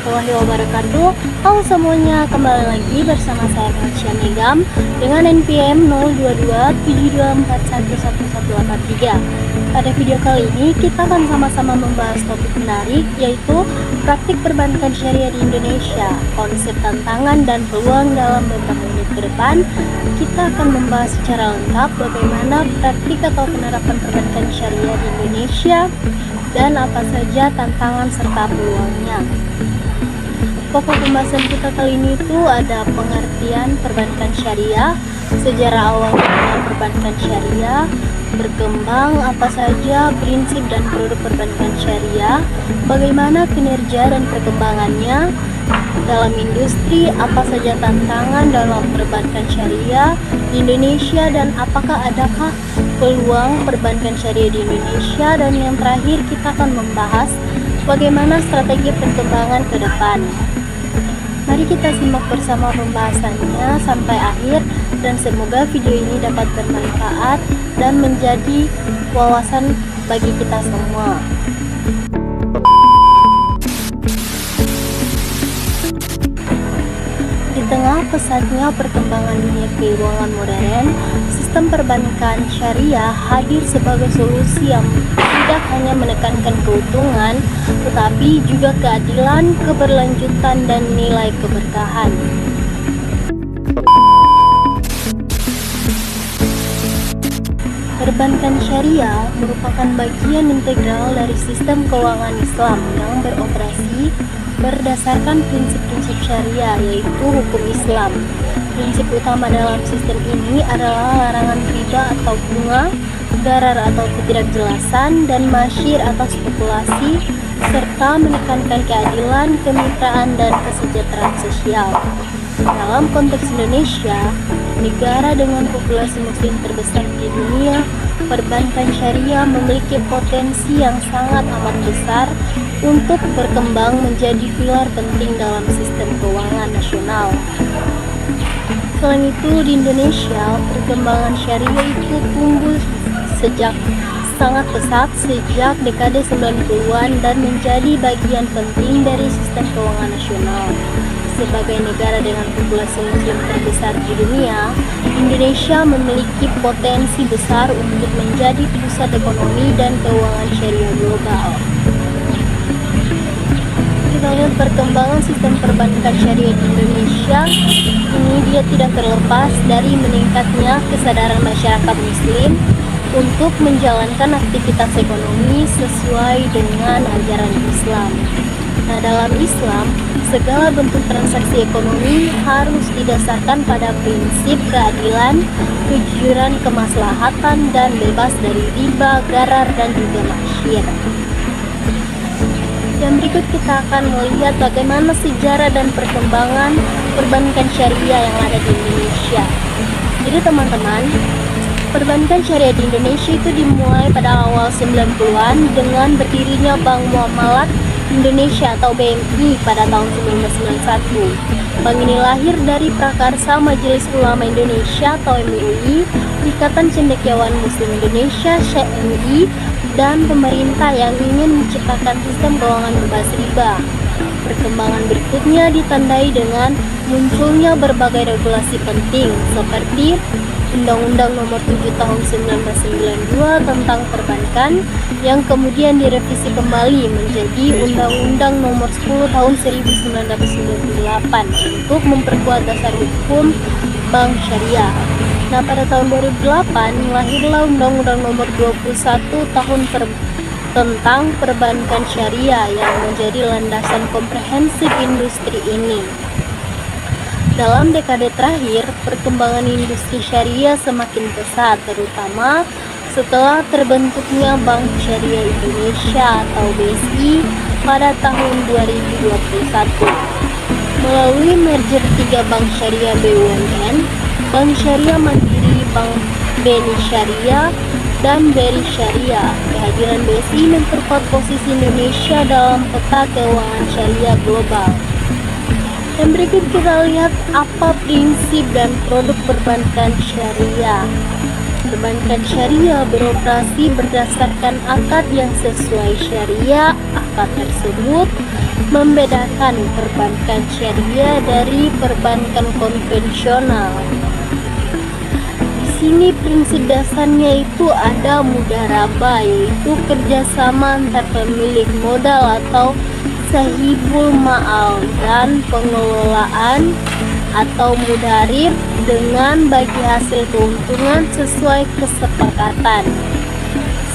warahmatullahi wabarakatuh. Halo semuanya, kembali lagi bersama saya Marsha Megam dengan NPM 022724111183. Pada video kali ini kita akan sama-sama membahas topik menarik, yaitu praktik perbankan syariah di Indonesia, konsep tantangan dan peluang dalam beberapa menit ke depan. Kita akan membahas secara lengkap bagaimana praktik atau penerapan perbankan syariah di Indonesia dan apa saja tantangan serta peluangnya. Pokok pembahasan kita kali ini itu ada pengertian perbankan syariah, sejarah awal penggunaan perbankan syariah, berkembang apa saja prinsip dan produk perbankan syariah, bagaimana kinerja dan perkembangannya dalam industri, apa saja tantangan dalam perbankan syariah di Indonesia, dan apakah adakah peluang perbankan syariah di Indonesia, dan yang terakhir kita akan membahas bagaimana strategi perkembangan ke depan. Mari kita simak bersama pembahasannya sampai akhir, dan semoga video ini dapat bermanfaat dan menjadi wawasan bagi kita semua. Di tengah pesatnya perkembangan dunia keuangan modern, sistem perbankan syariah hadir sebagai solusi yang tidak hanya menekankan keuntungan, tetapi juga keadilan, keberlanjutan, dan nilai keberkahan. Perbankan syariah merupakan bagian integral dari sistem keuangan Islam yang beroperasi berdasarkan prinsip-prinsip syariah, yaitu hukum Islam. Prinsip utama dalam sistem ini adalah larangan riba atau bunga, darar atau ketidakjelasan, dan masyir atau spekulasi, serta menekankan keadilan, kemitraan, dan kesejahteraan sosial. Dalam konteks Indonesia, negara dengan populasi muslim terbesar di dunia, perbankan syariah memiliki potensi yang sangat amat besar untuk berkembang menjadi pilar penting dalam sistem keuangan nasional. Selain itu, di Indonesia, perkembangan syariah itu tumbuh sejak sangat pesat sejak dekade 90-an dan menjadi bagian penting dari sistem keuangan nasional. Sebagai negara dengan populasi muslim terbesar di dunia, Indonesia memiliki potensi besar untuk menjadi pusat ekonomi dan keuangan syariah global. Kita lihat perkembangan sistem perbankan syariah di Indonesia. Ini dia tidak terlepas dari meningkatnya kesadaran masyarakat muslim untuk menjalankan aktivitas ekonomi sesuai dengan ajaran Islam. Nah, dalam Islam, segala bentuk transaksi ekonomi harus didasarkan pada prinsip keadilan, kejujuran, kemaslahatan, dan bebas dari riba, gharar, dan juga masyir. Yang berikut kita akan melihat bagaimana sejarah dan perkembangan perbankan syariah yang ada di Indonesia. Jadi teman-teman, perbankan syariah di Indonesia itu dimulai pada awal 90-an dengan berdirinya Bank Muamalat Indonesia atau BMI pada tahun 1991. Bank ini lahir dari prakarsa Majelis Ulama Indonesia atau MUI, Ikatan Cendekiawan Muslim Indonesia (SYMI), dan pemerintah yang ingin menciptakan sistem keuangan bebas riba. Perkembangan berikutnya ditandai dengan munculnya berbagai regulasi penting seperti Undang-Undang Nomor 7 Tahun 1992 tentang perbankan yang kemudian direvisi kembali menjadi Undang-Undang Nomor 10 Tahun 1998 untuk memperkuat dasar hukum bank syariah. Nah, pada tahun 2008 lahirlah Undang-Undang Nomor 21 Tahun tentang perbankan syariah yang menjadi landasan komprehensif industri ini. Dalam dekade terakhir, perkembangan industri syariah semakin pesat, terutama setelah terbentuknya Bank Syariah Indonesia atau BSI pada tahun 2021. Melalui merger 3 bank syariah BUMN, Bank Syariah Mandiri, Bank BNI Syariah, dan BRI Syariah, kehadiran BSI memperkuat posisi Indonesia dalam peta keuangan syariah global. Dan berikut kita lihat apa prinsip dan produk perbankan syariah. Perbankan syariah beroperasi berdasarkan akad yang sesuai syariah. Akad tersebut membedakan perbankan syariah dari perbankan konvensional. Di sini prinsip dasarnya itu ada mudharabah, yaitu kerjasama antar pemilik modal atau sahibul ma'al, dan pengelolaan atau mudharib dengan bagi hasil keuntungan sesuai kesepakatan.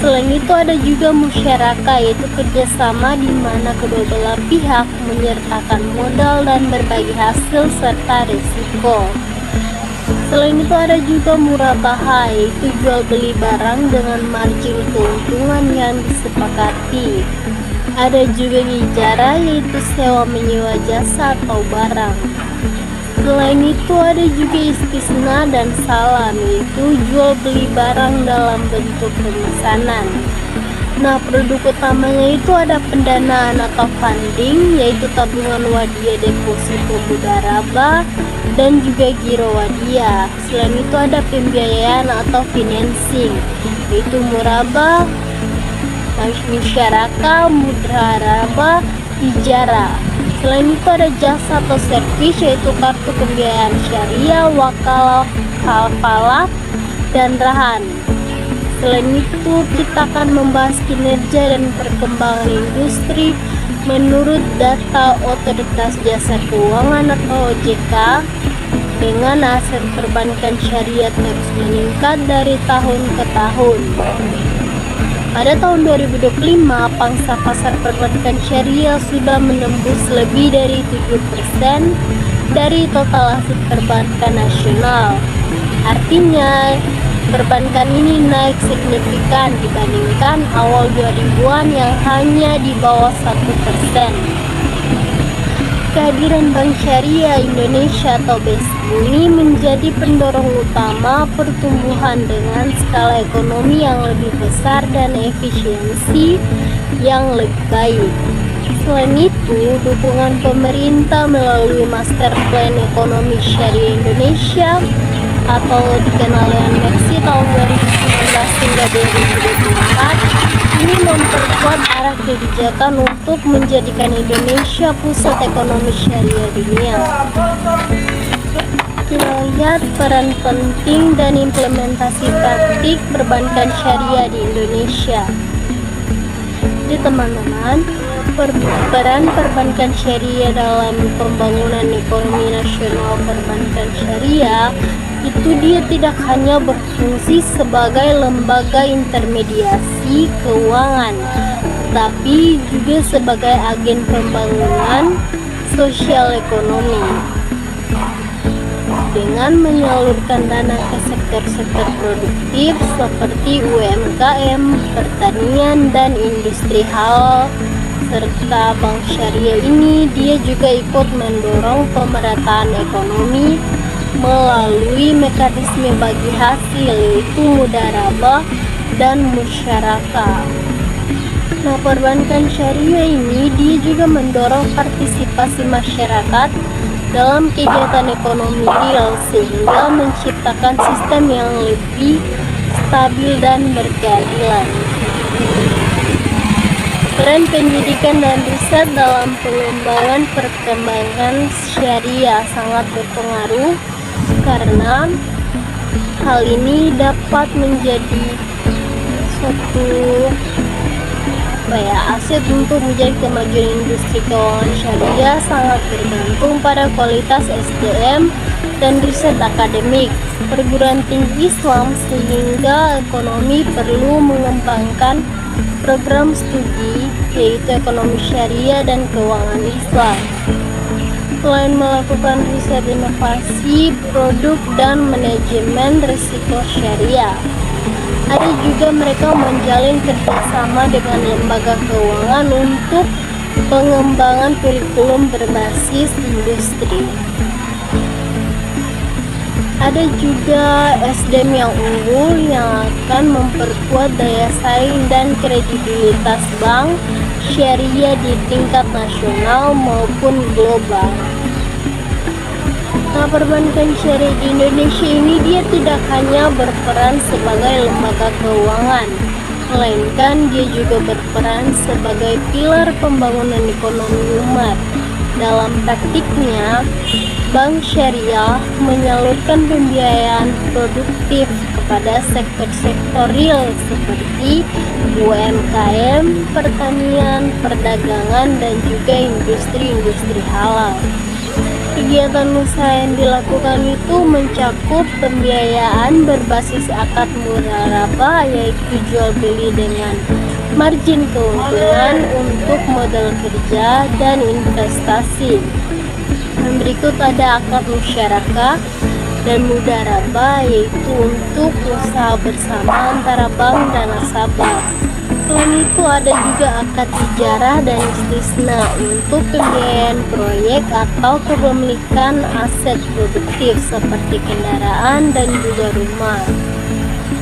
Selain itu ada juga musyarakah, yaitu kerjasama di mana kedua belah pihak menyertakan modal dan berbagi hasil serta risiko. Selain itu ada juga murabahah, yaitu jual beli barang dengan margin keuntungan yang disepakati. Ada juga ijarah, yaitu sewa menyewa jasa atau barang. Selain itu ada juga istisna dan salam, yaitu jual beli barang dalam bentuk pemesanan. Nah, produk utamanya itu ada pendanaan atau funding, yaitu tabungan wadiah, deposito, mudharabah, dan juga giro wadiah. Selain itu ada pembiayaan atau financing, yaitu murabah, musyarakah, mudharabah, ijarah. Selain itu ada jasa atau servis, yaitu kartu pembiayaan syariah, wakalah, kafalah, dan rahan. Selain itu kita akan membahas kinerja dan perkembangan industri menurut data Otoritas Jasa Keuangan atau OJK. Dengan aset perbankan syariah terus meningkat dari tahun ke tahun. Pada tahun 2025, pangsa pasar perbankan syariah sudah menembus lebih dari 7% dari total aset perbankan nasional. Artinya, perbankan ini naik signifikan dibandingkan awal 2000-an yang hanya di bawah 1%. Kehadiran Bank Syariah Indonesia atau BSI ini menjadi pendorong utama pertumbuhan dengan skala ekonomi yang lebih besar dan efisiensi yang lebih baik. Selain itu, dukungan pemerintah melalui Master Plan Ekonomi Syariah Indonesia atau dikenal dengan MESI tahun 2019 hingga 2024 ini memperkuat arah kebijakan untuk menjadikan Indonesia pusat ekonomi syariah dunia. Kita lihat peran penting dan implementasi praktik perbankan syariah di Indonesia. Jadi teman-teman, peran perbankan syariah dalam pembangunan ekonomi nasional perbankan syariah itu dia tidak hanya berfungsi sebagai lembaga intermediasi keuangan, tapi juga sebagai agen pembangunan sosial ekonomi. Dengan menyalurkan dana ke sektor-sektor produktif seperti UMKM, pertanian, dan industri halal, serta bank syariah ini dia juga ikut mendorong pemerataan ekonomi melalui mekanisme bagi hasil, yaitu mudharabah dan musyarakah. Nah, perbankan syariah ini dia juga mendorong partisipasi masyarakat dalam kegiatan ekonomi real sehingga menciptakan sistem yang lebih stabil dan berkeadilan. Peran pendidikan dan riset dalam pengembangan perkembangan syariah sangat berpengaruh karena hal ini dapat menjadi suatu aset untuk menjadi kemajuan industri keuangan syariah sangat bergantung pada kualitas SDM dan riset akademik perguruan tinggi Islam, sehingga ekonomi perlu mengembangkan program studi yaitu ekonomi syariah dan keuangan Islam. Selain melakukan riset inovasi, produk, dan manajemen risiko syariah, ada juga mereka menjalin kerjasama dengan lembaga keuangan untuk pengembangan kurikulum berbasis industri. Ada juga SDM yang unggul yang akan memperkuat daya saing dan kredibilitas bank syariah di tingkat nasional maupun global. Nah, perbankan syariah di Indonesia ini dia tidak hanya berperan sebagai lembaga keuangan, melainkan dia juga berperan sebagai pilar pembangunan ekonomi umat. Dalam praktiknya, bank syariah menyalurkan pembiayaan produktif kepada sektor-sektor real seperti UMKM, pertanian, perdagangan, dan juga industri-industri halal. Kegiatan usaha yang dilakukan itu mencakup pembiayaan berbasis akad mudharabah, yaitu jual beli dengan margin keuntungan untuk modal kerja dan investasi. Dan berikut ada akad musyarakah dan mudharabah, yaitu untuk usaha bersama antara bank dan nasabah. Selain itu ada juga akad ijarah dan istisna untuk pembiayaan proyek atau kepemilikan aset produktif seperti kendaraan dan juga rumah.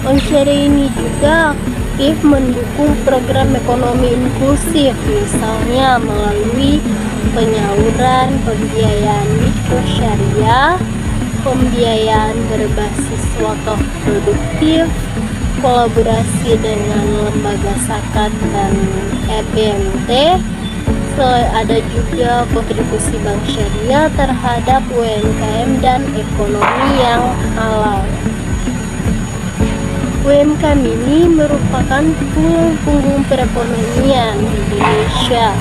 Bank syariah ini juga aktif mendukung program ekonomi inklusif, misalnya melalui penyaluran pembiayaan mikro syariah, pembiayaan berbasis wakaf produktif, kolaborasi dengan lembaga zakat dan EBMT. Ada juga kontribusi bank syariah terhadap UMKM dan ekonomi yang halal. UMKM ini merupakan tulang punggung perekonomian di Indonesia.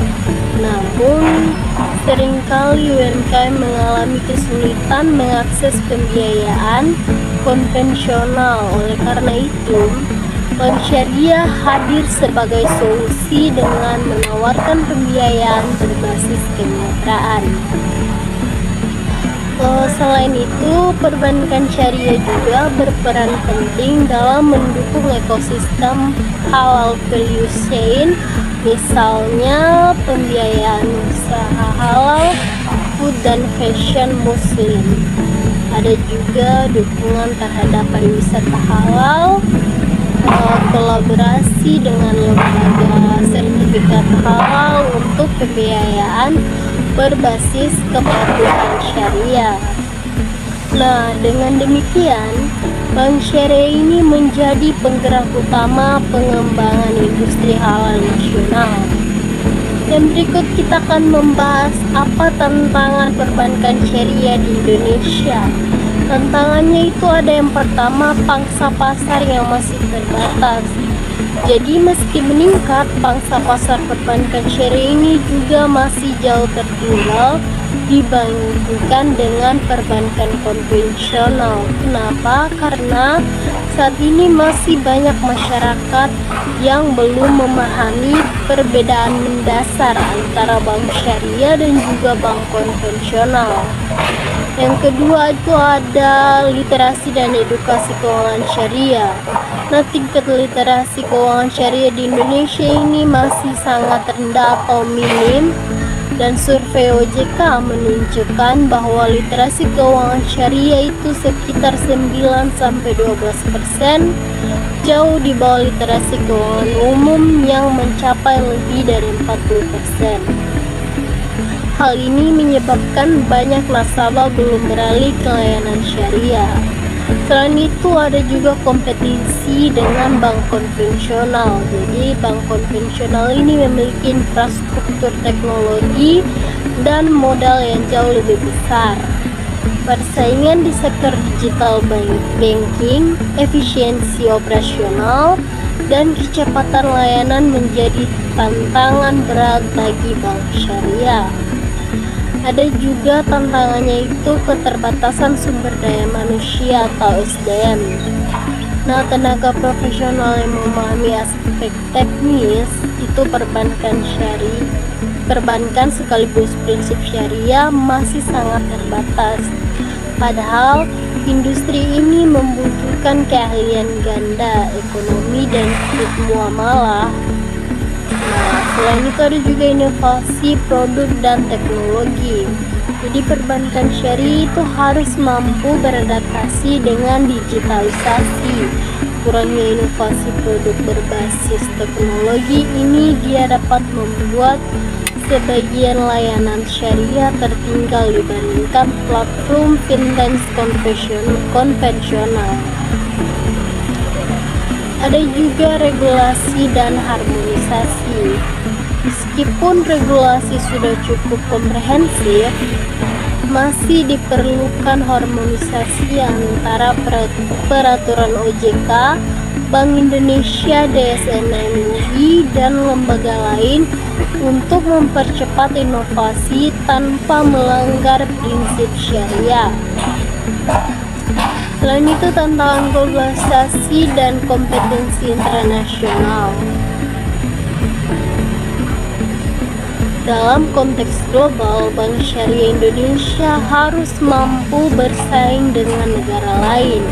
Namun, seringkali UMKM mengalami kesulitan mengakses pembiayaan konvensional. Oleh karena itu, bank syariah hadir sebagai solusi dengan menawarkan pembiayaan berbasis kemitraan. Selain itu, perbankan syariah juga berperan penting dalam mendukung ekosistem halal value chain, misalnya pembiayaan usaha halal, food dan fashion muslim. Ada juga dukungan terhadap pariwisata halal, kolaborasi dengan lembaga sertifikat halal untuk pembiayaan berbasis kepatuhan syariah. Nah, dengan demikian, bank syariah ini menjadi penggerak utama pengembangan industri halal nasional. Dan berikut kita akan membahas apa tantangan perbankan syariah di Indonesia. Tantangannya itu ada yang pertama, pangsa pasar yang masih terbatas. Jadi meski meningkat, pangsa pasar perbankan syariah ini juga masih jauh tertinggal dibandingkan dengan perbankan konvensional. Kenapa? Karena saat ini masih banyak masyarakat yang belum memahami perbedaan mendasar antara bank syariah dan juga bank konvensional. Yang kedua itu ada literasi dan edukasi keuangan syariah. Nah, tingkat literasi keuangan syariah di Indonesia ini masih sangat rendah atau minim, dan survei OJK menunjukkan bahwa literasi keuangan syariah itu sekitar 9-12%, jauh di bawah literasi keuangan umum yang mencapai lebih dari 40%. Hal ini menyebabkan banyak nasabah belum beralih ke layanan syariah. Selain itu ada juga kompetisi dengan bank konvensional. Jadi bank konvensional ini memiliki infrastruktur teknologi dan modal yang jauh lebih besar. Persaingan di sektor digital banking, efisiensi operasional, dan kecepatan layanan menjadi tantangan berat bagi bank syariah. Ada juga tantangannya itu keterbatasan sumber daya manusia atau SDM. Nah, tenaga profesional yang memahami aspek teknis itu perbankan sekaligus prinsip syariah masih sangat terbatas. Padahal industri ini membutuhkan keahlian ganda, ekonomi dan muamalah. Nah, selain itu ada juga inovasi produk dan teknologi. Jadi perbankan syariah itu harus mampu beradaptasi dengan digitalisasi. Kurangnya inovasi produk berbasis teknologi ini dia dapat membuat sebagian layanan syariah tertinggal dibandingkan platform fintech konvensional. Ada juga regulasi dan harmonisasi. Meskipun regulasi sudah cukup komprehensif, masih diperlukan harmonisasi antara peraturan OJK, Bank Indonesia, DSN MUI, dan lembaga lain untuk mempercepat inovasi tanpa melanggar prinsip syariah. Selain itu, tantangan globalisasi dan kompetensi internasional. Dalam konteks global, Bank Syariah Indonesia harus mampu bersaing dengan negara lain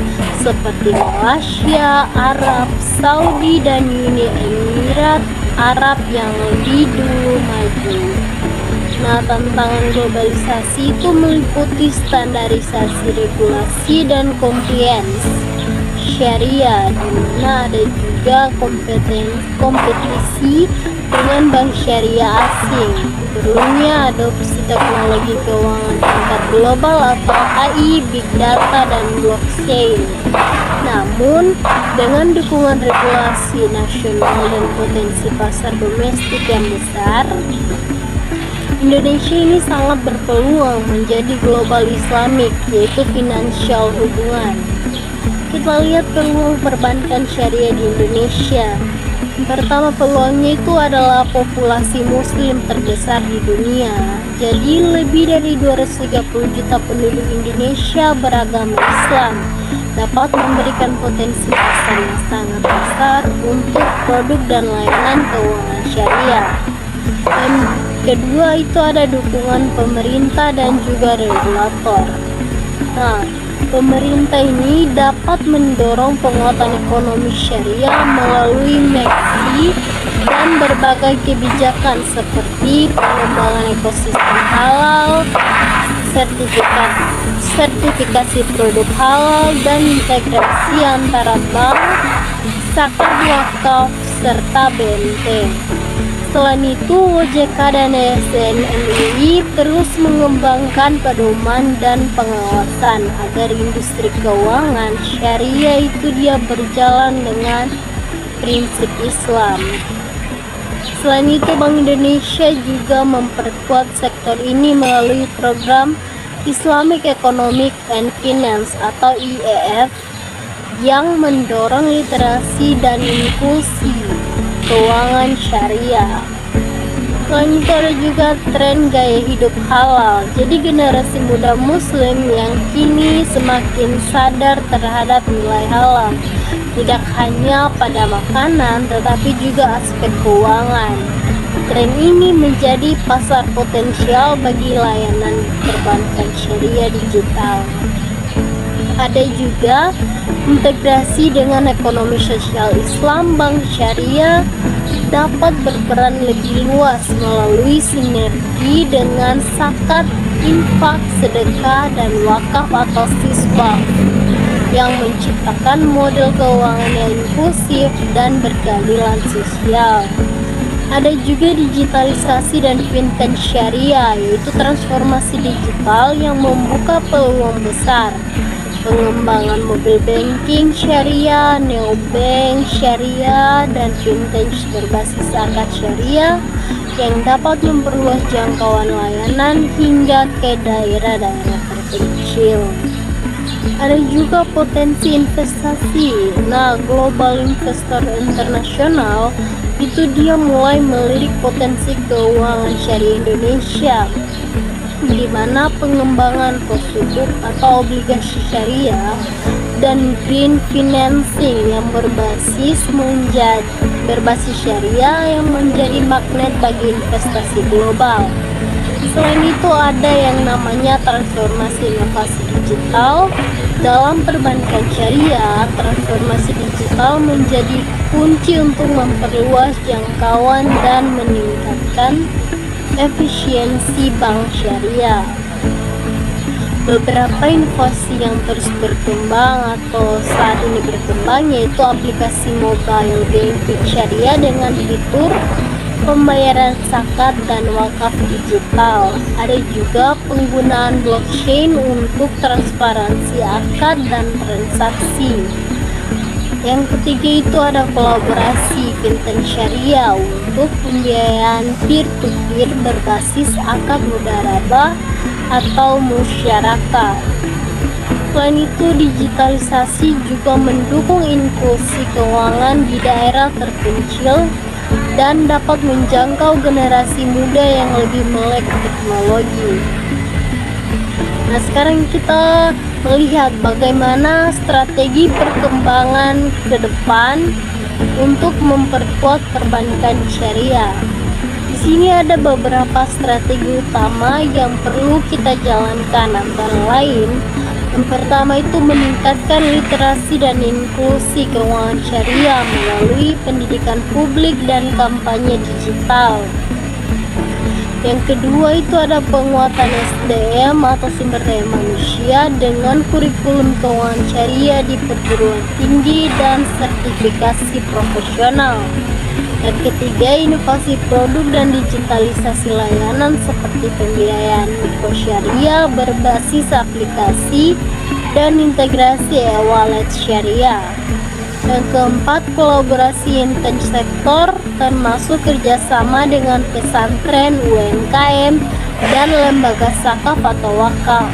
seperti Malaysia, Arab Saudi, dan Uni Emirat Arab yang lebih dulu maju. Nah, tantangan globalisasi itu meliputi standarisasi regulasi dan compliance syariah, di mana ada juga kompetisi dengan bank syariah asing. Perlunya adopsi teknologi keuangan tingkat global atau AI, big data, dan blockchain. Namun, dengan dukungan regulasi nasional dan potensi pasar domestik yang besar, Indonesia ini sangat berpeluang menjadi global Islamik, yaitu financial hubungan. Kita lihat peluang perbankan syariah di Indonesia. Pertama, peluangnya itu adalah populasi muslim terbesar di dunia. Jadi lebih dari 230 juta penduduk Indonesia beragama Islam dapat memberikan potensi pasar yang sangat besar untuk produk dan layanan keuangan syariah. Dan kedua, itu ada dukungan pemerintah dan juga regulator. Nah, pemerintah ini dapat mendorong penguatan ekonomi syariah melalui MEKSI dan berbagai kebijakan seperti pengembangan ekosistem halal, sertifikasi produk halal, dan integrasi antara bank, zakat, wakaf, serta BNT. Selain itu, OJK dan DSN MUI terus mengembangkan pedoman dan pengawasan agar industri keuangan syariah itu dia berjalan dengan prinsip Islam. Selain itu, Bank Indonesia juga memperkuat sektor ini melalui program Islamic Economic and Finance atau IEF yang mendorong literasi dan inklusi keuangan syariah. Selain itu, ada juga tren gaya hidup halal. Jadi generasi muda muslim yang kini semakin sadar terhadap nilai halal, tidak hanya pada makanan tetapi juga aspek keuangan. Tren ini menjadi pasar potensial bagi layanan perbankan syariah digital. Ada juga integrasi dengan ekonomi sosial Islam. Bank syariah dapat berperan lebih luas melalui sinergi dengan zakat, infak, sedekah, dan wakaf atau siswa yang menciptakan model keuangan yang inklusif dan berkeadilan sosial. Ada juga digitalisasi dan fintech syariah, yaitu transformasi digital yang membuka peluang besar. Pengembangan mobil banking syariah, neobank syariah, dan fintech berbasis zakat syariah yang dapat memperluas jangkauan layanan hingga ke daerah-daerah terpencil. Ada juga potensi investasi. Nah, global investor internasional itu dia mulai melirik potensi keuangan syariah Indonesia, di mana pengembangan prosedur atau obligasi syariah dan green financing yang berbasis syariah yang menjadi magnet bagi investasi global. Selain itu, ada yang namanya transformasi inovasi digital. Dalam perbankan syariah, transformasi digital menjadi kunci untuk memperluas jangkauan dan meningkatkan efisiensi bank syariah. Beberapa inovasi yang terus berkembang atau saat ini berkembang yaitu aplikasi mobile banking syariah dengan fitur pembayaran zakat dan wakaf digital. Ada juga penggunaan blockchain untuk transparansi akad dan transaksi. Yang ketiga itu ada kolaborasi fintech syariah untuk pembiayaan peer-to-peer berbasis akad mudharabah atau musyarakah. Selain itu, digitalisasi juga mendukung inklusi keuangan di daerah terpencil dan dapat menjangkau generasi muda yang lebih melek teknologi. Nah, sekarang kita melihat bagaimana strategi perkembangan ke depan untuk memperkuat perbankan syariah. Di sini ada beberapa strategi utama yang perlu kita jalankan, antara lain yang pertama itu meningkatkan literasi dan inklusi keuangan syariah melalui pendidikan publik dan kampanye digital. Yang kedua itu ada penguatan SDM atau sumber daya manusia dengan kurikulum keuangan syariah di perguruan tinggi dan sertifikasi profesional. Dan ketiga, inovasi produk dan digitalisasi layanan seperti pembiayaan mikro syariah berbasis aplikasi dan integrasi e-wallet syariah. Yang keempat, kolaborasi intersektor termasuk kerjasama dengan pesantren, UMKM, dan lembaga sakaf atau wakaf.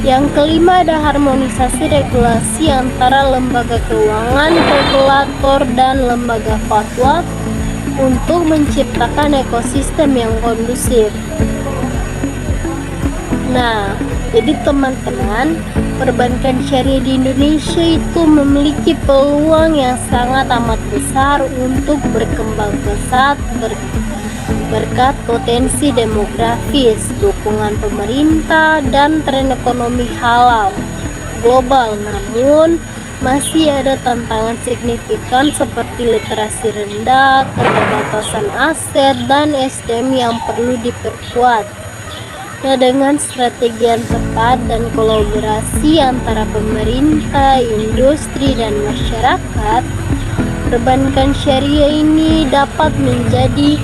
Yang kelima, ada harmonisasi regulasi antara lembaga keuangan, regulator, dan lembaga fatwa untuk menciptakan ekosistem yang kondusif. Nah, jadi teman-teman, perbankan syariah di Indonesia itu memiliki peluang yang sangat amat besar untuk berkembang pesat berkat potensi demografis, dukungan pemerintah, dan tren ekonomi halal global. Namun, masih ada tantangan signifikan seperti literasi rendah, keterbatasan aset, dan SDM yang perlu diperkuat. Nah, dengan strategi yang tepat dan kolaborasi antara pemerintah, industri, dan masyarakat, perbankan syariah ini dapat menjadi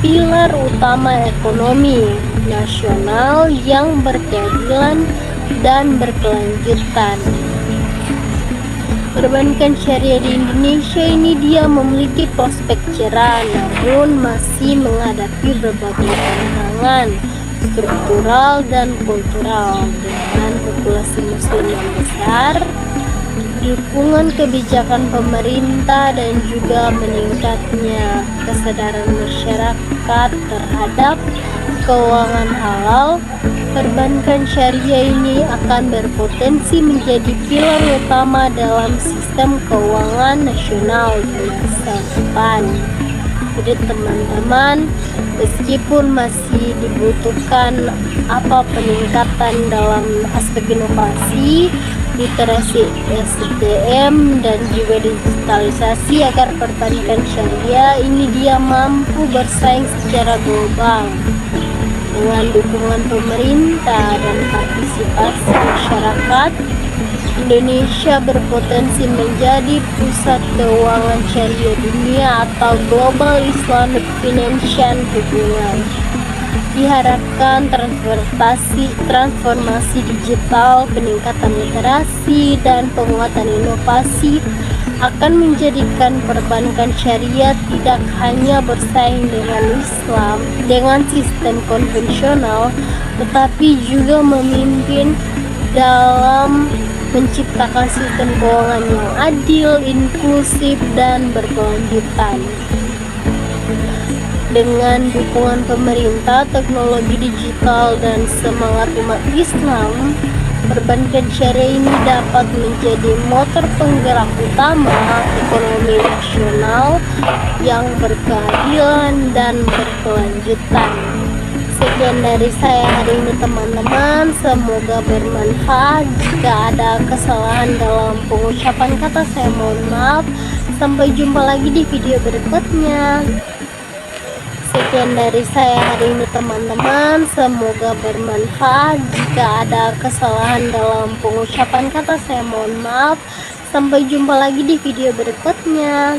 pilar utama ekonomi nasional yang berkeadilan dan berkelanjutan. Perbankan syariah di Indonesia ini dia memiliki prospek cerah, namun masih menghadapi berbagai tantangan struktural dan kultural. Dengan populasi muslim yang besar, dukungan kebijakan pemerintah, dan juga meningkatnya kesadaran masyarakat terhadap keuangan halal, perbankan syariah ini akan berpotensi menjadi pilar utama dalam sistem keuangan nasional di masa depan. Jadi teman-teman, meskipun masih dibutuhkan peningkatan dalam aspek inovasi, literasi SDM, dan juga digitalisasi agar perbankan syariah ini dia mampu bersaing secara global. Dengan dukungan pemerintah dan partisipasi masyarakat, Indonesia berpotensi menjadi pusat keuangan syariah dunia atau Global Islamic Financial Hubungan. Diharapkan transformasi digital, peningkatan literasi, dan penguatan inovasi akan menjadikan perbankan syariah tidak hanya bersaing dengan sistem konvensional, tetapi juga memimpin dalam menciptakan sistem keuangan yang adil, inklusif, dan berkelanjutan. Dengan dukungan pemerintah, teknologi digital, dan semangat umat Islam, perbankan syariah ini dapat menjadi motor penggerak utama ekonomi nasional yang berkeadilan dan berkelanjutan. Sekian dari saya hari ini teman-teman, semoga bermanfaat. Jika ada kesalahan dalam pengucapan kata, saya mohon maaf. Sampai jumpa lagi di video berikutnya. Sekian dari saya hari ini teman-teman, semoga bermanfaat. Jika ada kesalahan dalam pengucapan kata, saya mohon maaf. Sampai jumpa lagi di video berikutnya.